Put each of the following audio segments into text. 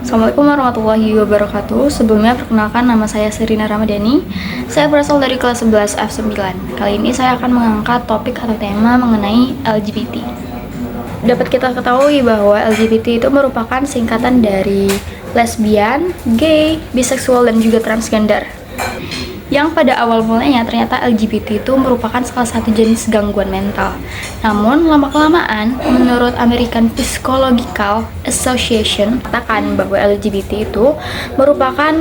Assalamualaikum warahmatullahi wabarakatuh. Sebelumnya perkenalkan, nama saya Serina Ramadhani. Saya berasal dari kelas 11 F9. Kali ini saya akan mengangkat topik atau tema mengenai LGBT. Dapat kita ketahui bahwa LGBT itu merupakan singkatan dari lesbian, gay, biseksual, dan juga transgender. Yang pada awal mulanya ternyata LGBT itu merupakan salah satu jenis gangguan mental. Namun lama-kelamaan, menurut American Psychological Association, katakan bahwa LGBT itu merupakan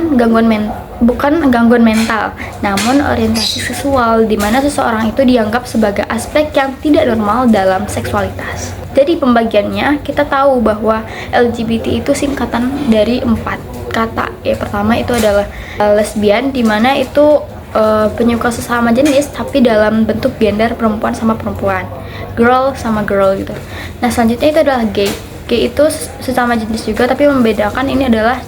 bukan gangguan mental, namun orientasi seksual di mana seseorang itu dianggap sebagai aspek yang tidak normal dalam seksualitas. Jadi pembagiannya kita tahu bahwa LGBT itu singkatan dari 4 kata. Pertama itu adalah lesbian, dimana itu penyuka sesama jenis tapi dalam bentuk gender perempuan sama perempuan, girl sama girl gitu. Nah selanjutnya itu adalah gay. Gay itu sesama jenis juga tapi membedakan ini adalah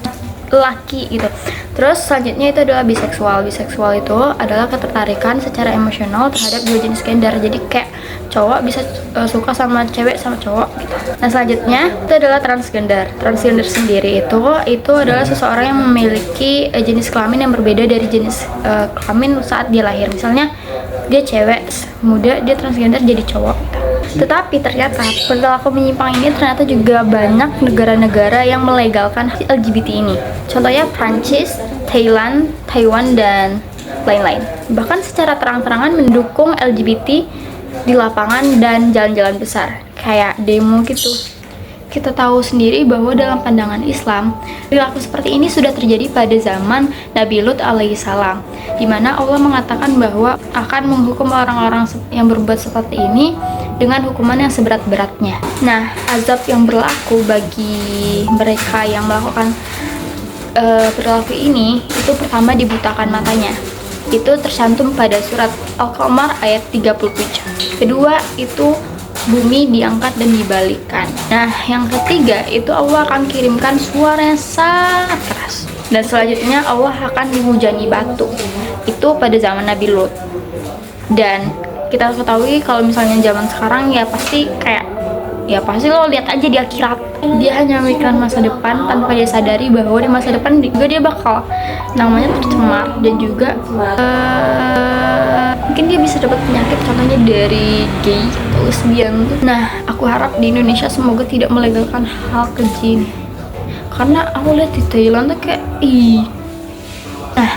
laki gitu. Terus selanjutnya itu adalah biseksual. Biseksual itu adalah ketertarikan secara emosional terhadap dua jenis gender. Jadi kayak cowok bisa suka sama cewek sama cowok gitu. Nah selanjutnya itu adalah transgender. Transgender sendiri itu adalah seseorang yang memiliki jenis kelamin yang berbeda dari jenis kelamin saat dia lahir. Misalnya dia cewek muda, dia transgender jadi cowok gitu. Tetapi ternyata perilaku menyimpang ini ternyata juga banyak negara-negara yang melegalkan LGBT ini. Contohnya Prancis, Thailand, Taiwan, dan lain-lain. Bahkan secara terang-terangan mendukung LGBT di lapangan dan jalan-jalan besar, kayak demo gitu. Kita tahu sendiri bahwa dalam pandangan Islam, perilaku seperti ini sudah terjadi pada zaman Nabi Lut alaihissalam, di mana Allah mengatakan bahwa akan menghukum orang-orang yang berbuat seperti ini dengan hukuman yang seberat-beratnya. Nah, azab yang berlaku bagi mereka yang melakukan perilaku ini itu pertama dibutakan matanya. Itu tercantum pada surat Al-Qamar ayat 37. Kedua itu bumi diangkat dan dibalikkan. Nah, yang ketiga itu Allah akan kirimkan suara yang sangat keras. Dan selanjutnya Allah akan dihujani batu. Itu pada zaman Nabi Lut. Dan kita ketahui kalau misalnya zaman sekarang ya pasti lo lihat aja di akhirat. Dia hanya memikirkan masa depan tanpa dia sadari bahwa di masa depan juga dia bakal namanya tercemar dan juga mungkin dia bisa dapat penyakit contohnya dari gay atau lesbian. Nah, aku harap di Indonesia semoga tidak melegalkan hal keji ini. Karena aku lihat di Thailand tuh kayak Nah,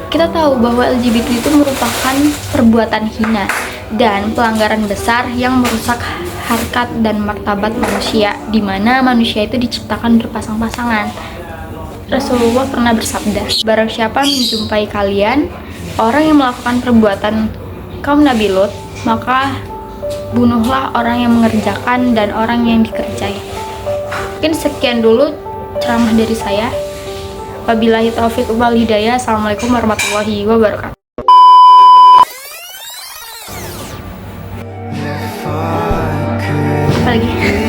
kita tahu bahwa LGBT itu merupakan perbuatan hina dan pelanggaran besar yang merusak harkat dan martabat manusia, di mana manusia itu diciptakan berpasang-pasangan. Rasulullah pernah bersabda, barang siapa menjumpai kalian orang yang melakukan perbuatan kaum Nabi Lut, maka bunuhlah orang yang mengerjakan dan orang yang dikerjai. Mungkin sekian dulu ceramah dari saya. Wabillahi taufiq wal hidayah. Assalamualaikum warahmatullahi wabarakatuh. Apa lagi?